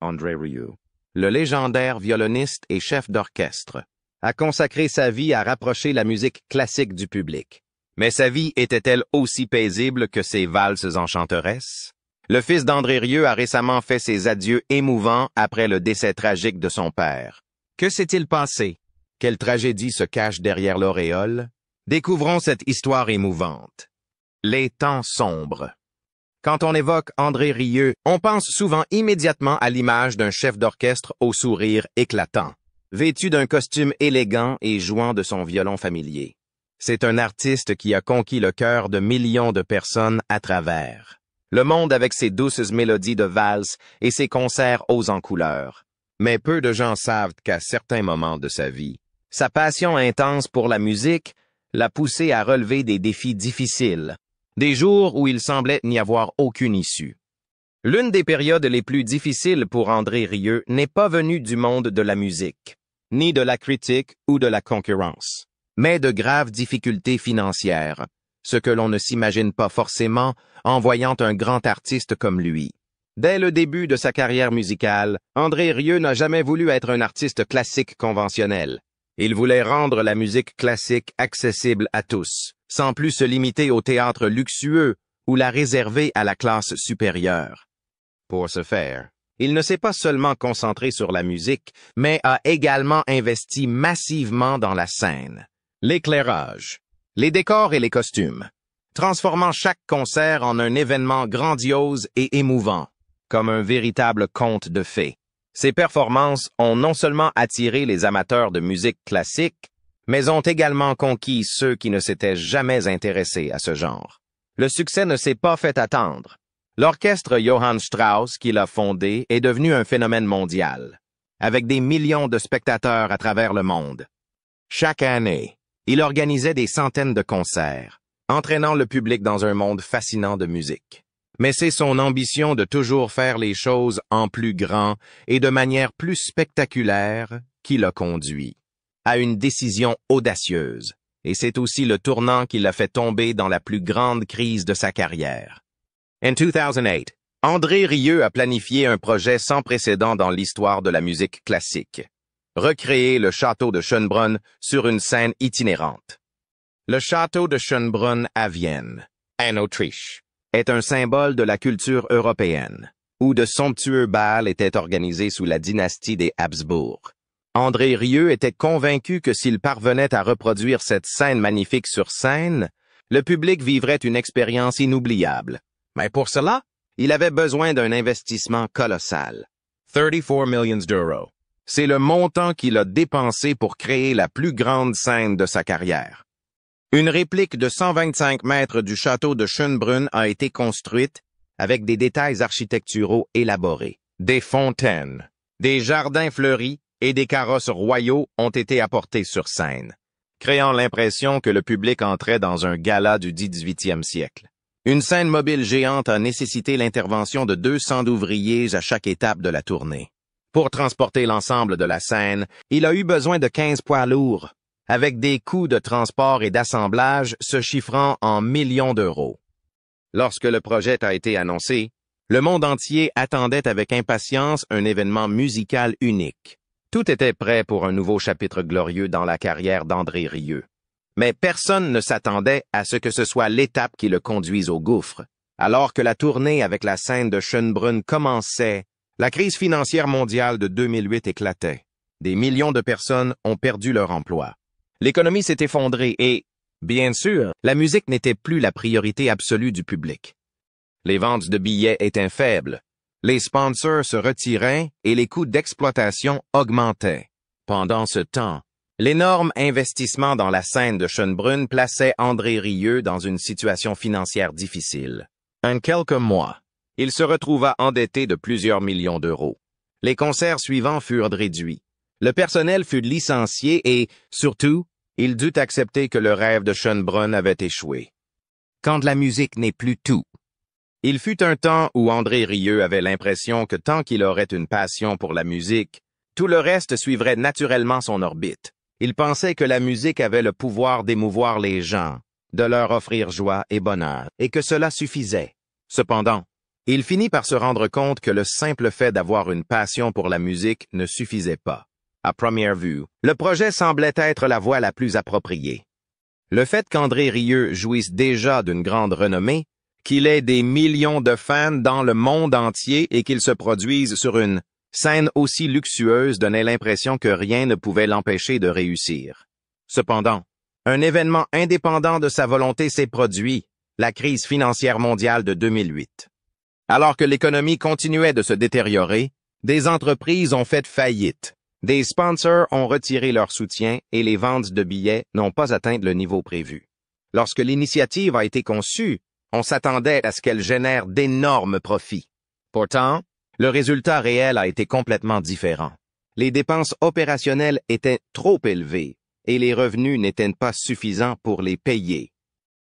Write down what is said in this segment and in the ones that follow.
André Rieu, le légendaire violoniste et chef d'orchestre, a consacré sa vie à rapprocher la musique classique du public. Mais sa vie était-elle aussi paisible que ses valses enchanteresses? Le fils d'André Rieu a récemment fait ses adieux émouvants après le décès tragique de son père. Que s'est-il passé? Quelle tragédie se cache derrière l'auréole? Découvrons cette histoire émouvante. Les temps sombres. Quand on évoque André Rieu, on pense souvent immédiatement à l'image d'un chef d'orchestre au sourire éclatant, vêtu d'un costume élégant et jouant de son violon familier. C'est un artiste qui a conquis le cœur de millions de personnes à travers le monde avec ses douces mélodies de valse et ses concerts hauts en couleurs. Mais peu de gens savent qu'à certains moments de sa vie, sa passion intense pour la musique l'a poussé à relever des défis difficiles, des jours où il semblait n'y avoir aucune issue. L'une des périodes les plus difficiles pour André Rieu n'est pas venue du monde de la musique, ni de la critique ou de la concurrence, mais de graves difficultés financières, ce que l'on ne s'imagine pas forcément en voyant un grand artiste comme lui. Dès le début de sa carrière musicale, André Rieu n'a jamais voulu être un artiste classique conventionnel. Il voulait rendre la musique classique accessible à tous, sans plus se limiter au théâtre luxueux ou la réserver à la classe supérieure. Pour ce faire, il ne s'est pas seulement concentré sur la musique, mais a également investi massivement dans la scène, l'éclairage, les décors et les costumes, transformant chaque concert en un événement grandiose et émouvant, comme un véritable conte de fées. Ses performances ont non seulement attiré les amateurs de musique classique, mais ont également conquis ceux qui ne s'étaient jamais intéressés à ce genre. Le succès ne s'est pas fait attendre. L'orchestre Johann Strauss qu'il a fondé est devenu un phénomène mondial, avec des millions de spectateurs à travers le monde. Chaque année, il organisait des centaines de concerts, entraînant le public dans un monde fascinant de musique. Mais c'est son ambition de toujours faire les choses en plus grand et de manière plus spectaculaire qui l'a conduit à une décision audacieuse. Et c'est aussi le tournant qui l'a fait tomber dans la plus grande crise de sa carrière. En 2008, André Rieu a planifié un projet sans précédent dans l'histoire de la musique classique. Recréer le château de Schönbrunn sur une scène itinérante. Le château de Schönbrunn à Vienne, en Autriche, est un symbole de la culture européenne, où de somptueux bals étaient organisés sous la dynastie des Habsbourg. André Rieu était convaincu que s'il parvenait à reproduire cette scène magnifique sur scène, le public vivrait une expérience inoubliable. Mais pour cela, il avait besoin d'un investissement colossal. 34 millions d'euros. C'est le montant qu'il a dépensé pour créer la plus grande scène de sa carrière. Une réplique de 125 mètres du château de Schönbrunn a été construite avec des détails architecturaux élaborés. Des fontaines, des jardins fleuris et des carrosses royaux ont été apportés sur scène, créant l'impression que le public entrait dans un gala du 18e siècle. Une scène mobile géante a nécessité l'intervention de 200 ouvriers à chaque étape de la tournée. Pour transporter l'ensemble de la scène, il a eu besoin de 15 poids lourds, avec des coûts de transport et d'assemblage se chiffrant en millions d'euros. Lorsque le projet a été annoncé, le monde entier attendait avec impatience un événement musical unique. Tout était prêt pour un nouveau chapitre glorieux dans la carrière d'André Rieu. Mais personne ne s'attendait à ce que ce soit l'étape qui le conduise au gouffre. Alors que la tournée avec la scène de Schönbrunn commençait, la crise financière mondiale de 2008 éclatait. Des millions de personnes ont perdu leur emploi. L'économie s'est effondrée et, bien sûr, la musique n'était plus la priorité absolue du public. Les ventes de billets étaient faibles. Les sponsors se retiraient et les coûts d'exploitation augmentaient. Pendant ce temps, l'énorme investissement dans la scène de Schönbrunn plaçait André Rieu dans une situation financière difficile. En quelques mois, il se retrouva endetté de plusieurs millions d'euros. Les concerts suivants furent réduits. Le personnel fut licencié et, surtout, il dut accepter que le rêve de Schönbrunn avait échoué. Quand la musique n'est plus tout. Il fut un temps où André Rieu avait l'impression que tant qu'il aurait une passion pour la musique, tout le reste suivrait naturellement son orbite. Il pensait que la musique avait le pouvoir d'émouvoir les gens, de leur offrir joie et bonheur, et que cela suffisait. Cependant, Il finit par se rendre compte que le simple fait d'avoir une passion pour la musique ne suffisait pas. À première vue, le projet semblait être la voie la plus appropriée. Le fait qu'André Rieu jouisse déjà d'une grande renommée, qu'il ait des millions de fans dans le monde entier et qu'il se produise sur une scène aussi luxueuse donnait l'impression que rien ne pouvait l'empêcher de réussir. Cependant, un événement indépendant de sa volonté s'est produit, la crise financière mondiale de 2008. Alors que l'économie continuait de se détériorer, des entreprises ont fait faillite. Des sponsors ont retiré leur soutien et les ventes de billets n'ont pas atteint le niveau prévu. Lorsque l'initiative a été conçue, on s'attendait à ce qu'elle génère d'énormes profits. Pourtant, le résultat réel a été complètement différent. Les dépenses opérationnelles étaient trop élevées et les revenus n'étaient pas suffisants pour les payer.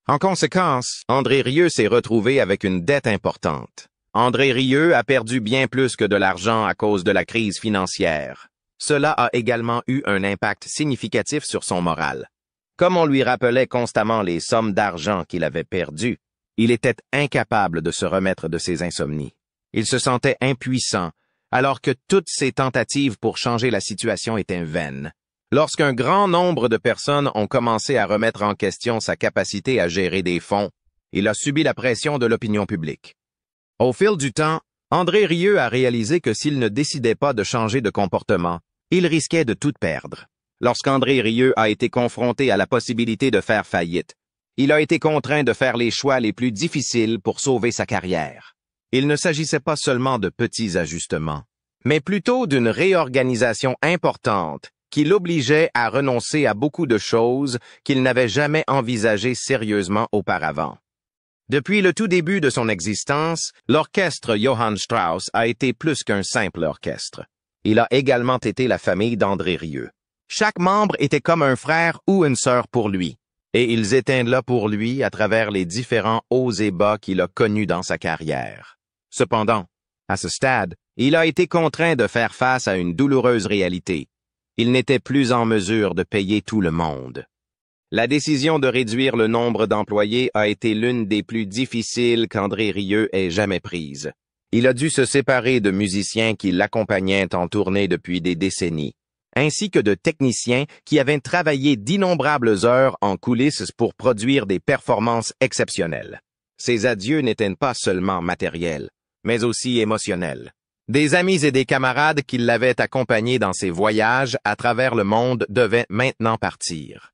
En conséquence, André Rieu s'est retrouvé avec une dette importante. André Rieu a perdu bien plus que de l'argent à cause de la crise financière. Cela a également eu un impact significatif sur son moral. Comme on lui rappelait constamment les sommes d'argent qu'il avait perdues, il était incapable de se remettre de ses insomnies. Il se sentait impuissant, alors que toutes ses tentatives pour changer la situation étaient vaines. Lorsqu'un grand nombre de personnes ont commencé à remettre en question sa capacité à gérer des fonds, il a subi la pression de l'opinion publique. Au fil du temps, André Rieu a réalisé que s'il ne décidait pas de changer de comportement, il risquait de tout perdre. Lorsqu'André Rieu a été confronté à la possibilité de faire faillite, il a été contraint de faire les choix les plus difficiles pour sauver sa carrière. Il ne s'agissait pas seulement de petits ajustements, mais plutôt d'une réorganisation importante qui l'obligeait à renoncer à beaucoup de choses qu'il n'avait jamais envisagées sérieusement auparavant. Depuis le tout début de son existence, l'orchestre Johann Strauss a été plus qu'un simple orchestre. Il a également été la famille d'André Rieu. Chaque membre était comme un frère ou une sœur pour lui, et ils étaient là pour lui à travers les différents hauts et bas qu'il a connus dans sa carrière. Cependant, à ce stade, il a été contraint de faire face à une douloureuse réalité. Il n'était plus en mesure de payer tout le monde. La décision de réduire le nombre d'employés a été l'une des plus difficiles qu'André Rieu ait jamais prises. Il a dû se séparer de musiciens qui l'accompagnaient en tournée depuis des décennies, ainsi que de techniciens qui avaient travaillé d'innombrables heures en coulisses pour produire des performances exceptionnelles. Ces adieux n'étaient pas seulement matériels, mais aussi émotionnels. Des amis et des camarades qui l'avaient accompagné dans ses voyages à travers le monde devaient maintenant partir.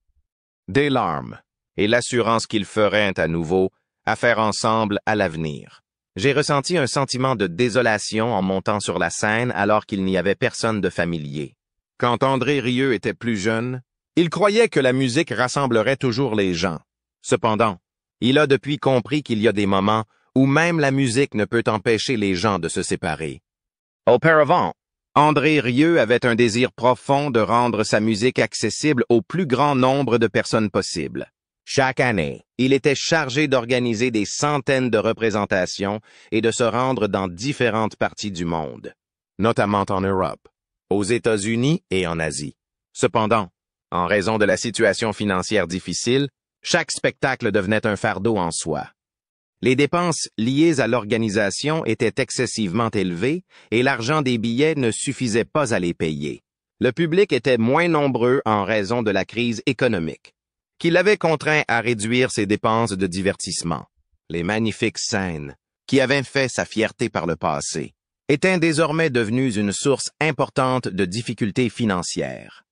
Des larmes et l'assurance qu'ils feraient à nouveau affaire ensemble à l'avenir. J'ai ressenti un sentiment de désolation en montant sur la scène alors qu'il n'y avait personne de familier. Quand André Rieu était plus jeune, il croyait que la musique rassemblerait toujours les gens. Cependant, il a depuis compris qu'il y a des moments où même la musique ne peut empêcher les gens de se séparer. Auparavant, André Rieu avait un désir profond de rendre sa musique accessible au plus grand nombre de personnes possible. Chaque année, il était chargé d'organiser des centaines de représentations et de se rendre dans différentes parties du monde, notamment en Europe, aux États-Unis et en Asie. Cependant, en raison de la situation financière difficile, chaque spectacle devenait un fardeau en soi. Les dépenses liées à l'organisation étaient excessivement élevées et l'argent des billets ne suffisait pas à les payer. Le public était moins nombreux en raison de la crise économique, qui l'avait contraint à réduire ses dépenses de divertissement. Les magnifiques scènes, qui avaient fait sa fierté par le passé, étaient désormais devenues une source importante de difficultés financières.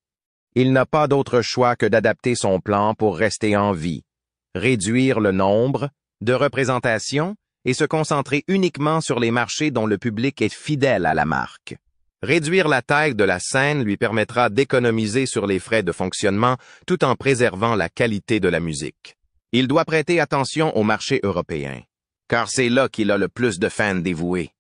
Il n'a pas d'autre choix que d'adapter son plan pour rester en vie, réduire le nombre de représentations et se concentrer uniquement sur les marchés dont le public est fidèle à la marque. Réduire la taille de la scène lui permettra d'économiser sur les frais de fonctionnement tout en préservant la qualité de la musique. Il doit prêter attention au marché européen, car c'est là qu'il a le plus de fans dévoués.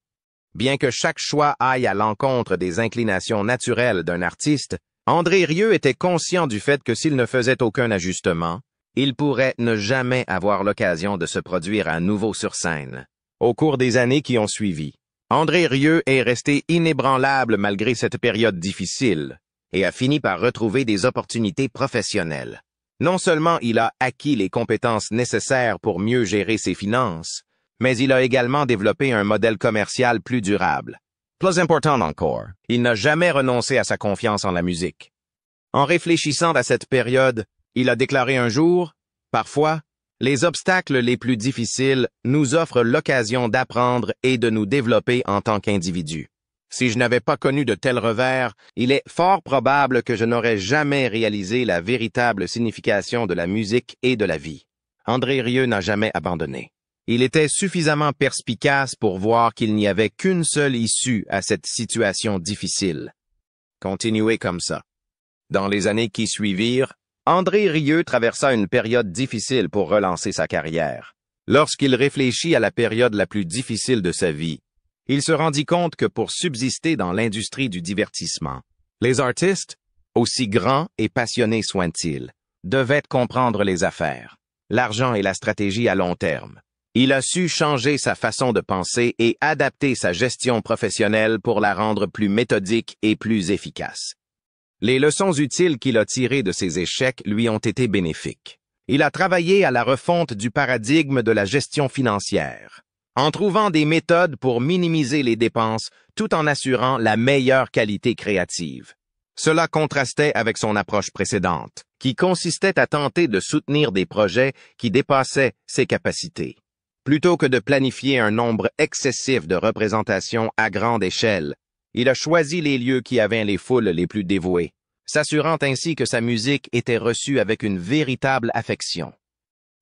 Bien que chaque choix aille à l'encontre des inclinations naturelles d'un artiste, André Rieu était conscient du fait que s'il ne faisait aucun ajustement, il pourrait ne jamais avoir l'occasion de se produire à nouveau sur scène. Au cours des années qui ont suivi, André Rieu est resté inébranlable malgré cette période difficile et a fini par retrouver des opportunités professionnelles. Non seulement il a acquis les compétences nécessaires pour mieux gérer ses finances, mais il a également développé un modèle commercial plus durable. Plus important encore, il n'a jamais renoncé à sa confiance en la musique. En réfléchissant à cette période, il a déclaré un jour, « Parfois, les obstacles les plus difficiles nous offrent l'occasion d'apprendre et de nous développer en tant qu'individus. Si je n'avais pas connu de tels revers, il est fort probable que je n'aurais jamais réalisé la véritable signification de la musique et de la vie. » André Rieu n'a jamais abandonné. Il était suffisamment perspicace pour voir qu'il n'y avait qu'une seule issue à cette situation difficile. Continuer comme ça. Dans les années qui suivirent, André Rieu traversa une période difficile pour relancer sa carrière. Lorsqu'il réfléchit à la période la plus difficile de sa vie, il se rendit compte que pour subsister dans l'industrie du divertissement, les artistes, aussi grands et passionnés soient-ils, devaient comprendre les affaires, l'argent et la stratégie à long terme. Il a su changer sa façon de penser et adapter sa gestion professionnelle pour la rendre plus méthodique et plus efficace. Les leçons utiles qu'il a tirées de ses échecs lui ont été bénéfiques. Il a travaillé à la refonte du paradigme de la gestion financière, en trouvant des méthodes pour minimiser les dépenses tout en assurant la meilleure qualité créative. Cela contrastait avec son approche précédente, qui consistait à tenter de soutenir des projets qui dépassaient ses capacités. Plutôt que de planifier un nombre excessif de représentations à grande échelle, il a choisi les lieux qui avaient les foules les plus dévouées, s'assurant ainsi que sa musique était reçue avec une véritable affection.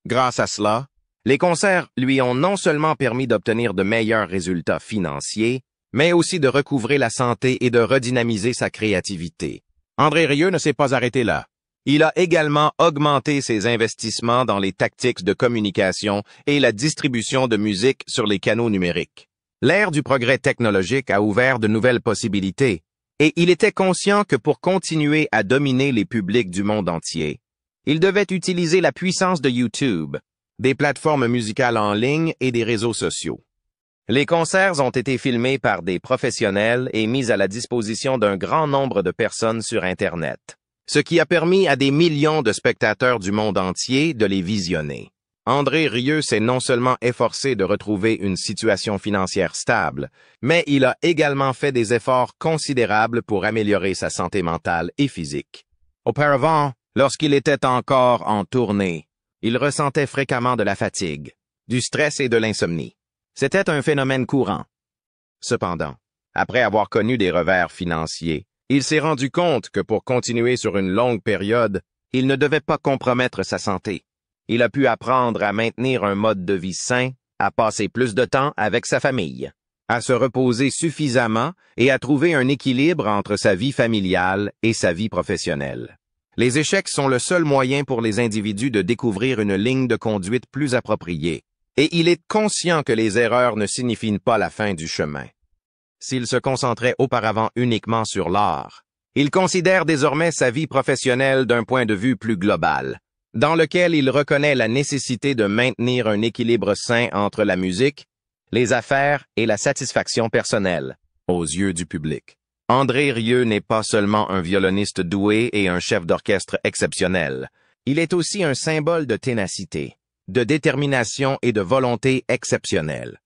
Grâce à cela, les concerts lui ont non seulement permis d'obtenir de meilleurs résultats financiers, mais aussi de recouvrer la santé et de redynamiser sa créativité. André Rieu ne s'est pas arrêté là. Il a également augmenté ses investissements dans les tactiques de communication et la distribution de musique sur les canaux numériques. L'ère du progrès technologique a ouvert de nouvelles possibilités, et il était conscient que pour continuer à dominer les publics du monde entier, il devait utiliser la puissance de YouTube, des plateformes musicales en ligne et des réseaux sociaux. Les concerts ont été filmés par des professionnels et mis à la disposition d'un grand nombre de personnes sur Internet, ce qui a permis à des millions de spectateurs du monde entier de les visionner. André Rieu s'est non seulement efforcé de retrouver une situation financière stable, mais il a également fait des efforts considérables pour améliorer sa santé mentale et physique. Auparavant, lorsqu'il était encore en tournée, il ressentait fréquemment de la fatigue, du stress et de l'insomnie. C'était un phénomène courant. Cependant, après avoir connu des revers financiers, il s'est rendu compte que pour continuer sur une longue période, il ne devait pas compromettre sa santé. Il a pu apprendre à maintenir un mode de vie sain, à passer plus de temps avec sa famille, à se reposer suffisamment et à trouver un équilibre entre sa vie familiale et sa vie professionnelle. Les échecs sont le seul moyen pour les individus de découvrir une ligne de conduite plus appropriée, et il est conscient que les erreurs ne signifient pas la fin du chemin. S'il se concentrait auparavant uniquement sur l'art, il considère désormais sa vie professionnelle d'un point de vue plus global, dans lequel il reconnaît la nécessité de maintenir un équilibre sain entre la musique, les affaires et la satisfaction personnelle, aux yeux du public. André Rieu n'est pas seulement un violoniste doué et un chef d'orchestre exceptionnel, il est aussi un symbole de ténacité, de détermination et de volonté exceptionnelle.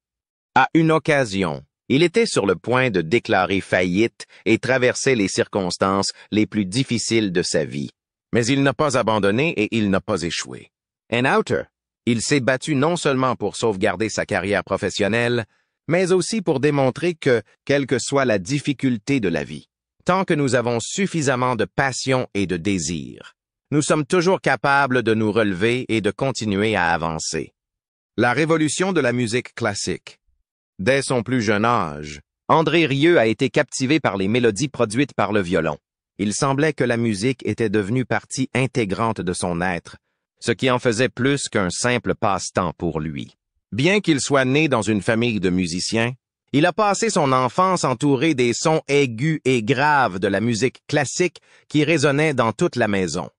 À une occasion, il était sur le point de déclarer faillite et traverser les circonstances les plus difficiles de sa vie. Mais il n'a pas abandonné et il n'a pas échoué. Un outer, il s'est battu non seulement pour sauvegarder sa carrière professionnelle, mais aussi pour démontrer que, quelle que soit la difficulté de la vie, tant que nous avons suffisamment de passion et de désir, nous sommes toujours capables de nous relever et de continuer à avancer. La révolution de la musique classique. Dès son plus jeune âge, André Rieu a été captivé par les mélodies produites par le violon. Il semblait que la musique était devenue partie intégrante de son être, ce qui en faisait plus qu'un simple passe-temps pour lui. Bien qu'il soit né dans une famille de musiciens, il a passé son enfance entouré des sons aigus et graves de la musique classique qui résonnaient dans toute la maison.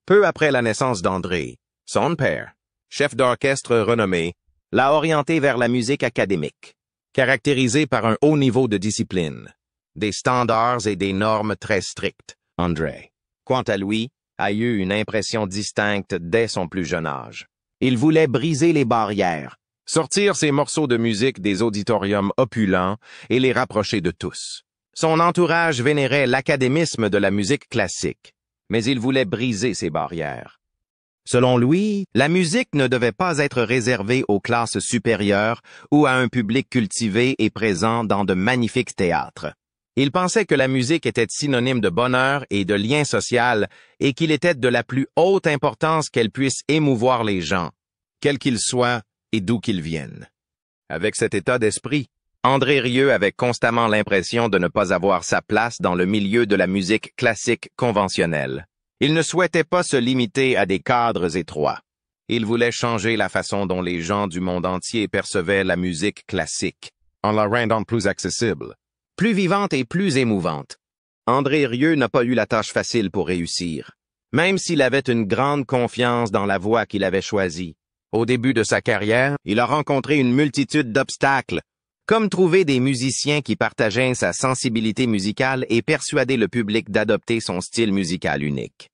Peu après la naissance d'André, son père, chef d'orchestre renommé, l'a orienté vers la musique académique, caractérisée par un haut niveau de discipline, des standards et des normes très strictes. André, quant à lui, a eu une impression distincte dès son plus jeune âge. Il voulait briser les barrières, sortir ces morceaux de musique des auditoriums opulents et les rapprocher de tous. Son entourage vénérait l'académisme de la musique classique, mais il voulait briser ces barrières. Selon lui, la musique ne devait pas être réservée aux classes supérieures ou à un public cultivé et présent dans de magnifiques théâtres. Il pensait que la musique était synonyme de bonheur et de lien social et qu'il était de la plus haute importance qu'elle puisse émouvoir les gens, quels qu'ils soient et d'où qu'ils viennent. Avec cet état d'esprit, André Rieu avait constamment l'impression de ne pas avoir sa place dans le milieu de la musique classique conventionnelle. Il ne souhaitait pas se limiter à des cadres étroits. Il voulait changer la façon dont les gens du monde entier percevaient la musique classique, en la rendant plus accessible, plus vivante et plus émouvante. André Rieu n'a pas eu la tâche facile pour réussir, même s'il avait une grande confiance dans la voie qu'il avait choisie. Au début de sa carrière, il a rencontré une multitude d'obstacles, comme trouver des musiciens qui partageaient sa sensibilité musicale et persuader le public d'adopter son style musical unique.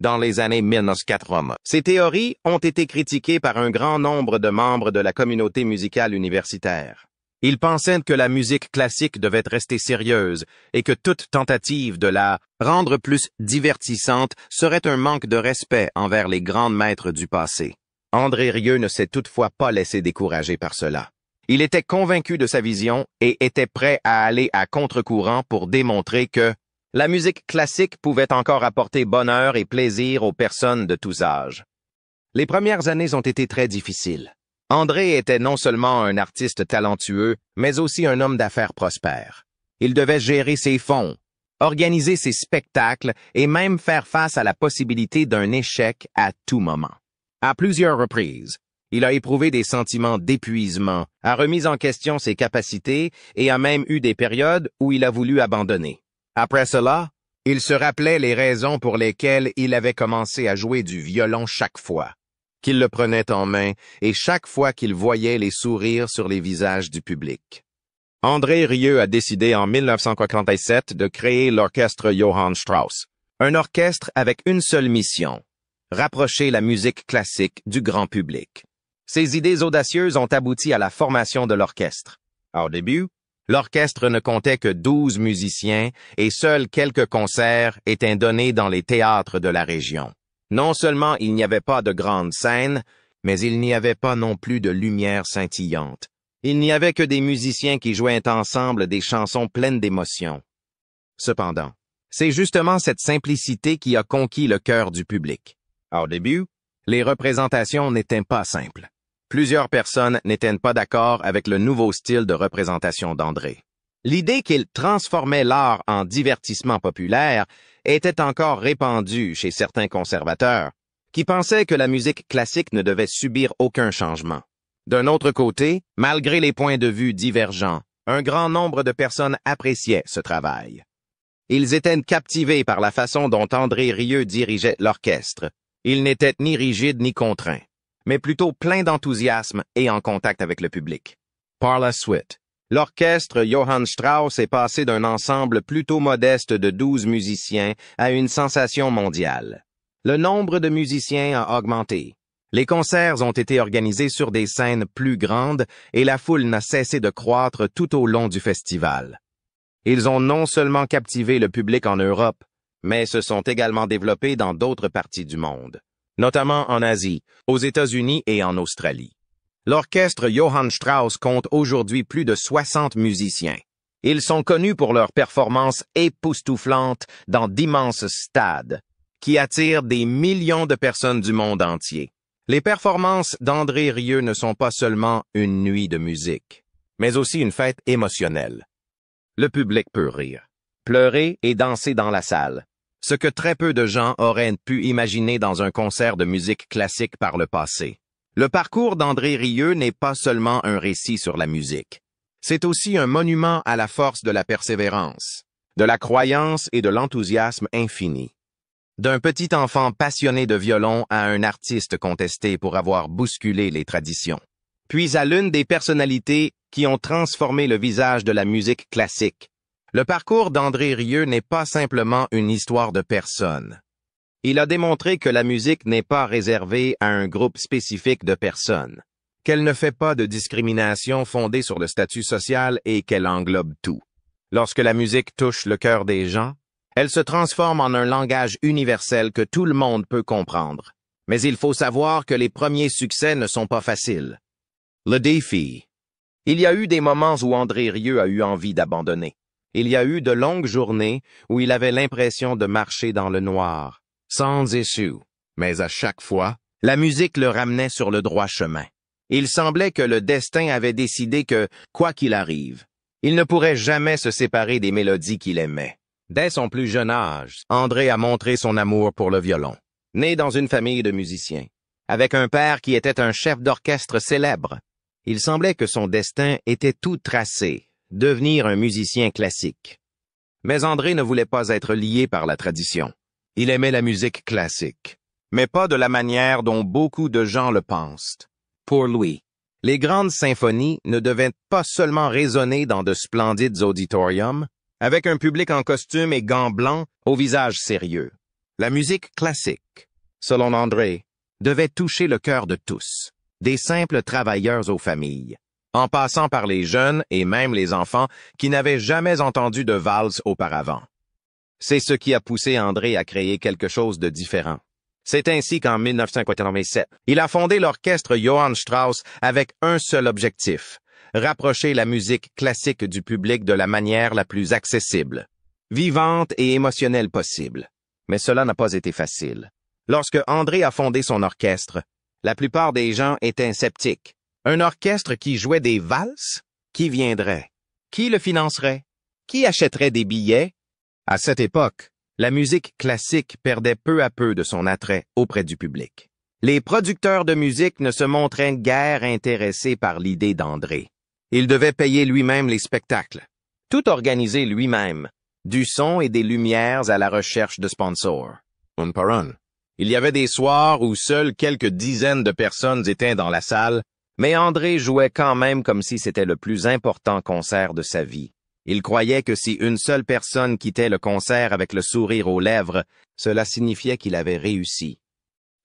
Dans les années 1980, ces théories ont été critiquées par un grand nombre de membres de la communauté musicale universitaire. Ils pensaient que la musique classique devait rester sérieuse et que toute tentative de la rendre plus divertissante serait un manque de respect envers les grands maîtres du passé. André Rieu ne s'est toutefois pas laissé décourager par cela. Il était convaincu de sa vision et était prêt à aller à contre-courant pour démontrer que la musique classique pouvait encore apporter bonheur et plaisir aux personnes de tous âges. Les premières années ont été très difficiles. André était non seulement un artiste talentueux, mais aussi un homme d'affaires prospère. Il devait gérer ses fonds, organiser ses spectacles et même faire face à la possibilité d'un échec à tout moment. À plusieurs reprises, il a éprouvé des sentiments d'épuisement, a remis en question ses capacités et a même eu des périodes où il a voulu abandonner. Après cela, il se rappelait les raisons pour lesquelles il avait commencé à jouer du violon chaque fois qu'il le prenait en main et chaque fois qu'il voyait les sourires sur les visages du public. André Rieu a décidé en 1957 de créer l'orchestre Johann Strauss, un orchestre avec une seule mission, rapprocher la musique classique du grand public. Ces idées audacieuses ont abouti à la formation de l'orchestre. Au début, l'orchestre ne comptait que 12 musiciens et seuls quelques concerts étaient donnés dans les théâtres de la région. Non seulement il n'y avait pas de grandes scènes, mais il n'y avait pas non plus de lumière scintillante. Il n'y avait que des musiciens qui jouaient ensemble des chansons pleines d'émotion. Cependant, c'est justement cette simplicité qui a conquis le cœur du public. Au début, les représentations n'étaient pas simples. Plusieurs personnes n'étaient pas d'accord avec le nouveau style de représentation d'André. L'idée qu'il transformait l'art en divertissement populaire était encore répandue chez certains conservateurs, qui pensaient que la musique classique ne devait subir aucun changement. D'un autre côté, malgré les points de vue divergents, un grand nombre de personnes appréciaient ce travail. Ils étaient captivés par la façon dont André Rieu dirigeait l'orchestre. Il n'était ni rigide ni contraint, mais plutôt plein d'enthousiasme et en contact avec le public. Par la suite, l'orchestre Johann Strauss est passé d'un ensemble plutôt modeste de 12 musiciens à une sensation mondiale. Le nombre de musiciens a augmenté. Les concerts ont été organisés sur des scènes plus grandes et la foule n'a cessé de croître tout au long du festival. Ils ont non seulement captivé le public en Europe, mais se sont également développés dans d'autres parties du monde, notamment en Asie, aux États-Unis et en Australie. L'orchestre Johann Strauss compte aujourd'hui plus de 60 musiciens. Ils sont connus pour leurs performances époustouflantes dans d'immenses stades, qui attirent des millions de personnes du monde entier. Les performances d'André Rieu ne sont pas seulement une nuit de musique, mais aussi une fête émotionnelle. Le public peut rire, pleurer et danser dans la salle, ce que très peu de gens auraient pu imaginer dans un concert de musique classique par le passé. Le parcours d'André Rieu n'est pas seulement un récit sur la musique. C'est aussi un monument à la force de la persévérance, de la croyance et de l'enthousiasme infini. D'un petit enfant passionné de violon à un artiste contesté pour avoir bousculé les traditions, puis à l'une des personnalités qui ont transformé le visage de la musique classique. Le parcours d'André Rieu n'est pas simplement une histoire de personnes. Il a démontré que la musique n'est pas réservée à un groupe spécifique de personnes. qu'elle ne fait pas de discrimination fondée sur le statut social et qu'elle englobe tout. Lorsque la musique touche le cœur des gens, elle se transforme en un langage universel que tout le monde peut comprendre. Mais il faut savoir que les premiers succès ne sont pas faciles. Le défi. Il y a eu des moments où André Rieu a eu envie d'abandonner. Il y a eu de longues journées où il avait l'impression de marcher dans le noir, sans issue. Mais à chaque fois, la musique le ramenait sur le droit chemin. Il semblait que le destin avait décidé que, quoi qu'il arrive, il ne pourrait jamais se séparer des mélodies qu'il aimait. Dès son plus jeune âge, André a montré son amour pour le violon. Né dans une famille de musiciens, avec un père qui était un chef d'orchestre célèbre, il semblait que son destin était tout tracé, devenir un musicien classique. Mais André ne voulait pas être lié par la tradition. Il aimait la musique classique, mais pas de la manière dont beaucoup de gens le pensent. Pour lui, les grandes symphonies ne devaient pas seulement résonner dans de splendides auditoriums, avec un public en costume et gants blancs au visage sérieux. La musique classique, selon André, devait toucher le cœur de tous, des simples travailleurs aux familles, en passant par les jeunes et même les enfants qui n'avaient jamais entendu de valse auparavant. C'est ce qui a poussé André à créer quelque chose de différent. C'est ainsi qu'en 1987, il a fondé l'orchestre Johann Strauss avec un seul objectif: rapprocher la musique classique du public de la manière la plus accessible, vivante et émotionnelle possible. Mais cela n'a pas été facile. Lorsque André a fondé son orchestre, la plupart des gens étaient sceptiques. Un orchestre qui jouait des valses? Qui viendrait? Qui le financerait? Qui achèterait des billets? À cette époque, la musique classique perdait peu à peu de son attrait auprès du public. Les producteurs de musique ne se montraient guère intéressés par l'idée d'André. Il devait payer lui-même les spectacles, tout organiser lui-même, du son et des lumières à la recherche de sponsors. Un par un. Il y avait des soirs où seules quelques dizaines de personnes étaient dans la salle, mais André jouait quand même comme si c'était le plus important concert de sa vie. Il croyait que si une seule personne quittait le concert avec le sourire aux lèvres, cela signifiait qu'il avait réussi.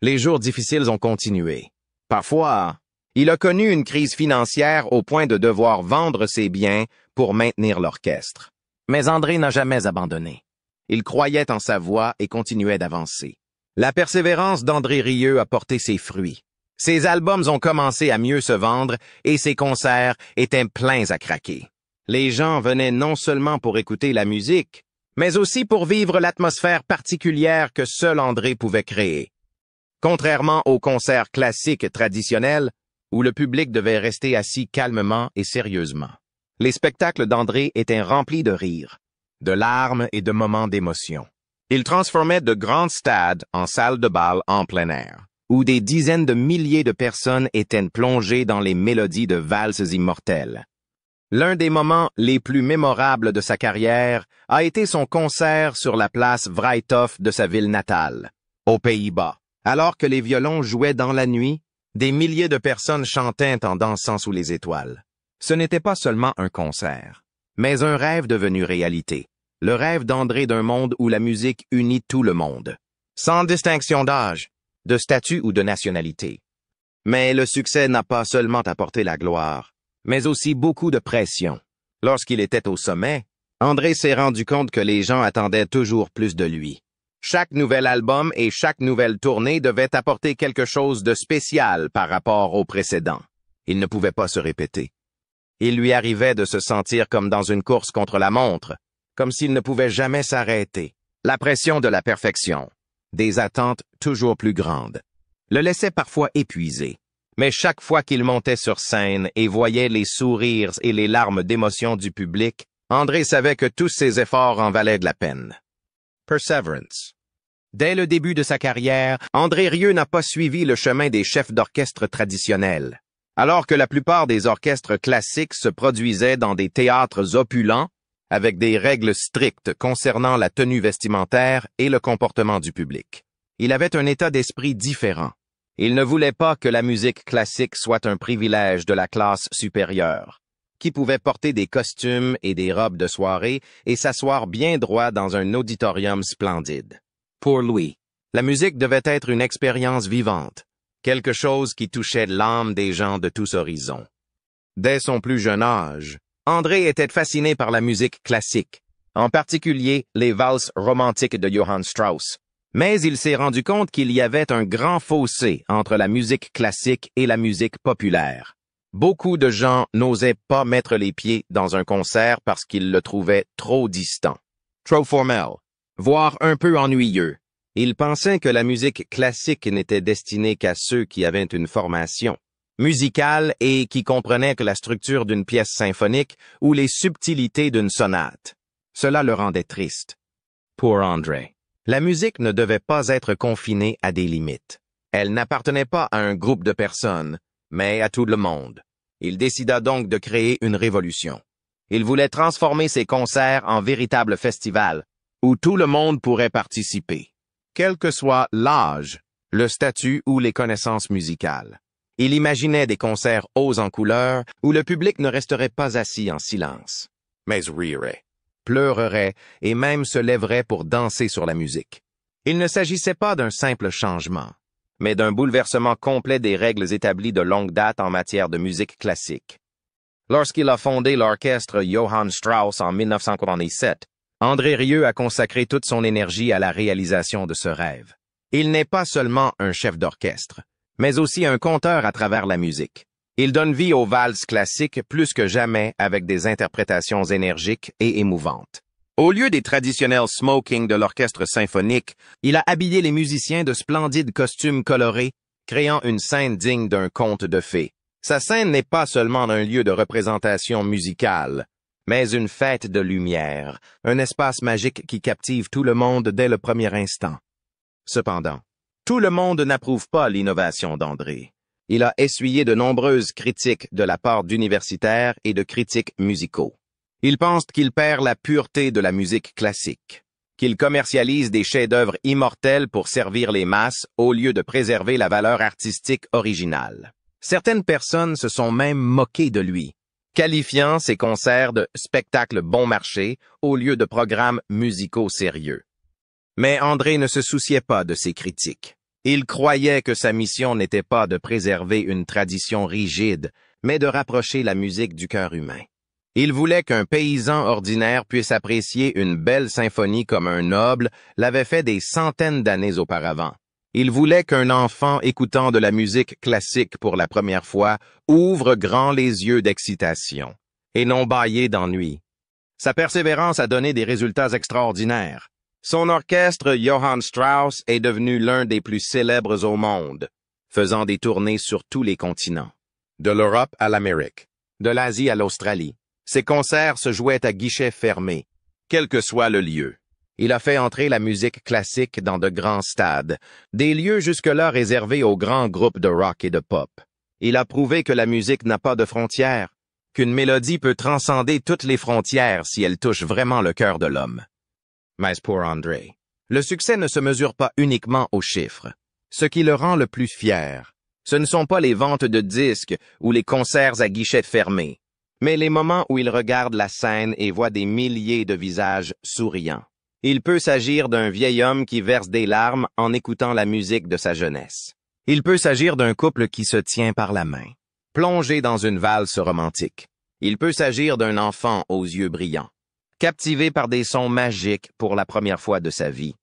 Les jours difficiles ont continué. Parfois, il a connu une crise financière au point de devoir vendre ses biens pour maintenir l'orchestre. Mais André n'a jamais abandonné. Il croyait en sa voix et continuait d'avancer. La persévérance d'André Rieu a porté ses fruits. Ses albums ont commencé à mieux se vendre et ses concerts étaient pleins à craquer. Les gens venaient non seulement pour écouter la musique, mais aussi pour vivre l'atmosphère particulière que seul André pouvait créer. Contrairement aux concerts classiques traditionnels, où le public devait rester assis calmement et sérieusement, les spectacles d'André étaient remplis de rires, de larmes et de moments d'émotion. Il transformait de grands stades en salles de bal en plein air, où des dizaines de milliers de personnes étaient plongées dans les mélodies de valses immortelles. L'un des moments les plus mémorables de sa carrière a été son concert sur la place Vrijthof de sa ville natale, aux Pays-Bas. Alors que les violons jouaient dans la nuit, des milliers de personnes chantaient en dansant sous les étoiles. Ce n'était pas seulement un concert, mais un rêve devenu réalité. Le rêve d'André d'un monde où la musique unit tout le monde, sans distinction d'âge, de statut ou de nationalité. Mais le succès n'a pas seulement apporté la gloire, mais aussi beaucoup de pression. Lorsqu'il était au sommet, André s'est rendu compte que les gens attendaient toujours plus de lui. Chaque nouvel album et chaque nouvelle tournée devait apporter quelque chose de spécial par rapport au précédent. Il ne pouvait pas se répéter. Il lui arrivait de se sentir comme dans une course contre la montre, comme s'il ne pouvait jamais s'arrêter. La pression de la perfection, des attentes toujours plus grandes, le laissait parfois épuisé. Mais chaque fois qu'il montait sur scène et voyait les sourires et les larmes d'émotion du public, André savait que tous ses efforts en valaient de la peine. Perseverance. Dès le début de sa carrière, André Rieu n'a pas suivi le chemin des chefs d'orchestre traditionnels. Alors que la plupart des orchestres classiques se produisaient dans des théâtres opulents, avec des règles strictes concernant la tenue vestimentaire et le comportement du public. Il avait un état d'esprit différent. Il ne voulait pas que la musique classique soit un privilège de la classe supérieure, qui pouvait porter des costumes et des robes de soirée et s'asseoir bien droit dans un auditorium splendide. Pour lui, la musique devait être une expérience vivante, quelque chose qui touchait l'âme des gens de tous horizons. Dès son plus jeune âge, André était fasciné par la musique classique, en particulier les valses romantiques de Johann Strauss. Mais il s'est rendu compte qu'il y avait un grand fossé entre la musique classique et la musique populaire. Beaucoup de gens n'osaient pas mettre les pieds dans un concert parce qu'ils le trouvaient trop distant, trop formel, voire un peu ennuyeux. Ils pensaient que la musique classique n'était destinée qu'à ceux qui avaient une formation musicale et qui comprenaient que la structure d'une pièce symphonique ou les subtilités d'une sonate. Cela le rendait triste. Pour André, la musique ne devait pas être confinée à des limites. Elle n'appartenait pas à un groupe de personnes, mais à tout le monde. Il décida donc de créer une révolution. Il voulait transformer ses concerts en véritables festivals, où tout le monde pourrait participer, quel que soit l'âge, le statut ou les connaissances musicales. Il imaginait des concerts hauts en couleurs, où le public ne resterait pas assis en silence, mais rirait, pleurerait et même se lèverait pour danser sur la musique. Il ne s'agissait pas d'un simple changement, mais d'un bouleversement complet des règles établies de longue date en matière de musique classique. Lorsqu'il a fondé l'orchestre Johann Strauss en 1947, André Rieu a consacré toute son énergie à la réalisation de ce rêve. Il n'est pas seulement un chef d'orchestre, mais aussi un conteur à travers la musique. Il donne vie aux valses classiques plus que jamais avec des interprétations énergiques et émouvantes. Au lieu des traditionnels smoking de l'orchestre symphonique, il a habillé les musiciens de splendides costumes colorés, créant une scène digne d'un conte de fées. Sa scène n'est pas seulement un lieu de représentation musicale, mais une fête de lumière, un espace magique qui captive tout le monde dès le premier instant. Cependant, tout le monde n'approuve pas l'innovation d'André. Il a essuyé de nombreuses critiques de la part d'universitaires et de critiques musicaux. Ils pensent qu'il perd la pureté de la musique classique, qu'il commercialise des chefs-d'œuvre immortels pour servir les masses au lieu de préserver la valeur artistique originale. Certaines personnes se sont même moquées de lui, qualifiant ses concerts de spectacles bon marché au lieu de programmes musicaux sérieux. Mais André ne se souciait pas de ces critiques. Il croyait que sa mission n'était pas de préserver une tradition rigide, mais de rapprocher la musique du cœur humain. Il voulait qu'un paysan ordinaire puisse apprécier une belle symphonie comme un noble l'avait fait des centaines d'années auparavant. Il voulait qu'un enfant écoutant de la musique classique pour la première fois ouvre grand les yeux d'excitation, et non bâillé d'ennui. Sa persévérance a donné des résultats extraordinaires. Son orchestre Johann Strauss est devenu l'un des plus célèbres au monde, faisant des tournées sur tous les continents, de l'Europe à l'Amérique, de l'Asie à l'Australie. Ses concerts se jouaient à guichets fermés, quel que soit le lieu. Il a fait entrer la musique classique dans de grands stades, des lieux jusque-là réservés aux grands groupes de rock et de pop. Il a prouvé que la musique n'a pas de frontières, qu'une mélodie peut transcender toutes les frontières si elle touche vraiment le cœur de l'homme. Mais pour André, le succès ne se mesure pas uniquement aux chiffres. Ce qui le rend le plus fier, ce ne sont pas les ventes de disques ou les concerts à guichets fermés, mais les moments où il regarde la scène et voit des milliers de visages souriants. Il peut s'agir d'un vieil homme qui verse des larmes en écoutant la musique de sa jeunesse. Il peut s'agir d'un couple qui se tient par la main, plongé dans une valse romantique. Il peut s'agir d'un enfant aux yeux brillants, captivé par des sons magiques pour la première fois de sa vie.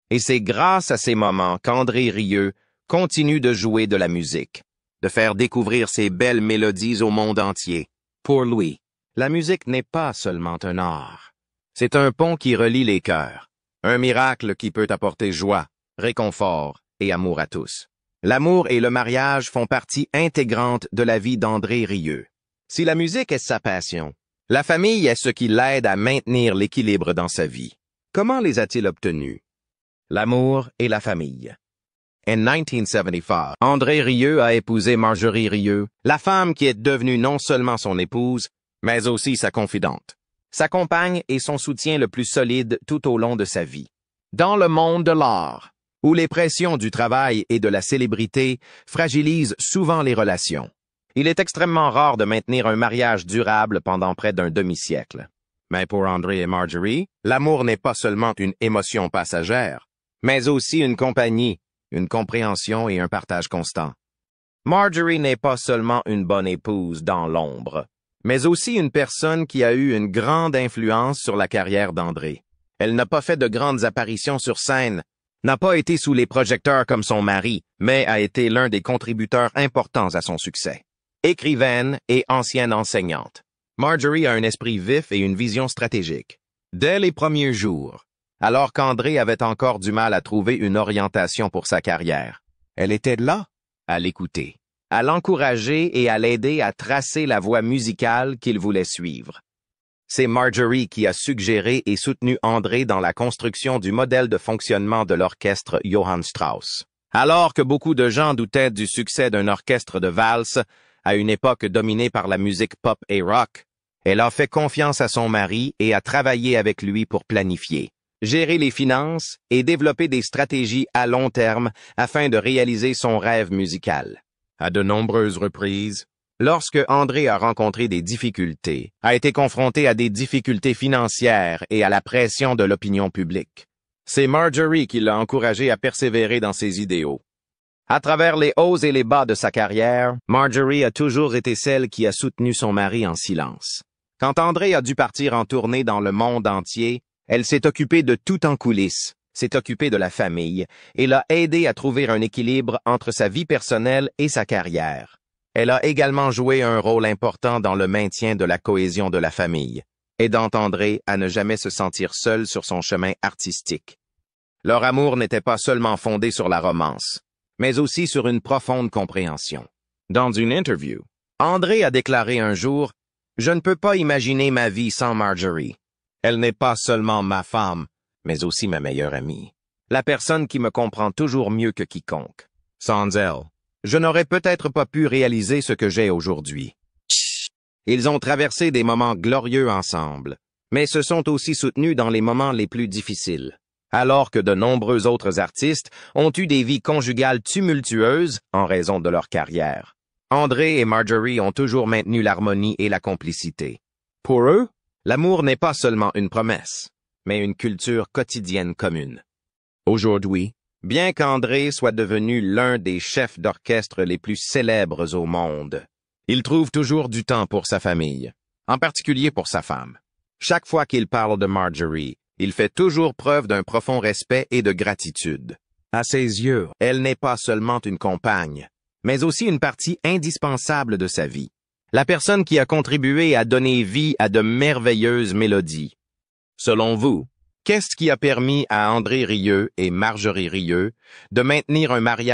Et c'est grâce à ces moments qu'André Rieu continue de jouer de la musique, de faire découvrir ses belles mélodies au monde entier. Pour lui, la musique n'est pas seulement un art. C'est un pont qui relie les cœurs, un miracle qui peut apporter joie, réconfort et amour à tous. L'amour et le mariage font partie intégrante de la vie d'André Rieu. Si la musique est sa passion, la famille est ce qui l'aide à maintenir l'équilibre dans sa vie. Comment les a-t-il obtenus? L'amour et la famille. En 1975, André Rieu a épousé Marjorie Rieu, la femme qui est devenue non seulement son épouse, mais aussi sa confidente, sa compagne et son soutien le plus solide tout au long de sa vie. Dans le monde de l'art, où les pressions du travail et de la célébrité fragilisent souvent les relations, il est extrêmement rare de maintenir un mariage durable pendant près d'un demi-siècle. Mais pour André et Marjorie, l'amour n'est pas seulement une émotion passagère, mais aussi une compagnie, une compréhension et un partage constant. Marjorie n'est pas seulement une bonne épouse dans l'ombre, mais aussi une personne qui a eu une grande influence sur la carrière d'André. Elle n'a pas fait de grandes apparitions sur scène, n'a pas été sous les projecteurs comme son mari, mais a été l'un des contributeurs importants à son succès. Écrivaine et ancienne enseignante, Marjorie a un esprit vif et une vision stratégique. Dès les premiers jours, alors qu'André avait encore du mal à trouver une orientation pour sa carrière, elle était là, à l'écouter, à l'encourager et à l'aider à tracer la voie musicale qu'il voulait suivre. C'est Marjorie qui a suggéré et soutenu André dans la construction du modèle de fonctionnement de l'orchestre Johann Strauss. Alors que beaucoup de gens doutaient du succès d'un orchestre de valse à une époque dominée par la musique pop et rock, elle a fait confiance à son mari et a travaillé avec lui pour planifier, gérer les finances et développer des stratégies à long terme afin de réaliser son rêve musical. À de nombreuses reprises, lorsque André a rencontré des difficultés, a été confronté à des difficultés financières et à la pression de l'opinion publique, c'est Marjorie qui l'a encouragé à persévérer dans ses idéaux. À travers les hauts et les bas de sa carrière, Marjorie a toujours été celle qui a soutenu son mari en silence. Quand André a dû partir en tournée dans le monde entier, elle s'est occupée de tout en coulisses, s'est occupée de la famille et l'a aidé à trouver un équilibre entre sa vie personnelle et sa carrière. Elle a également joué un rôle important dans le maintien de la cohésion de la famille, aidant André à ne jamais se sentir seul sur son chemin artistique. Leur amour n'était pas seulement fondé sur la romance, mais aussi sur une profonde compréhension. Dans une interview, André a déclaré un jour « Je ne peux pas imaginer ma vie sans Marjorie. Elle n'est pas seulement ma femme, mais aussi ma meilleure amie. La personne qui me comprend toujours mieux que quiconque. Sans elle, je n'aurais peut-être pas pu réaliser ce que j'ai aujourd'hui. » Ils ont traversé des moments glorieux ensemble, mais se sont aussi soutenus dans les moments les plus difficiles. Alors que de nombreux autres artistes ont eu des vies conjugales tumultueuses en raison de leur carrière, André et Marjorie ont toujours maintenu l'harmonie et la complicité. Pour eux, l'amour n'est pas seulement une promesse, mais une culture quotidienne commune. Aujourd'hui, bien qu'André soit devenu l'un des chefs d'orchestre les plus célèbres au monde, il trouve toujours du temps pour sa famille, en particulier pour sa femme. Chaque fois qu'il parle de Marjorie, il fait toujours preuve d'un profond respect et de gratitude. À ses yeux, elle n'est pas seulement une compagne, mais aussi une partie indispensable de sa vie. La personne qui a contribué à donner vie à de merveilleuses mélodies. Selon vous, qu'est-ce qui a permis à André Rieu et Marjorie Rieu de maintenir un mariage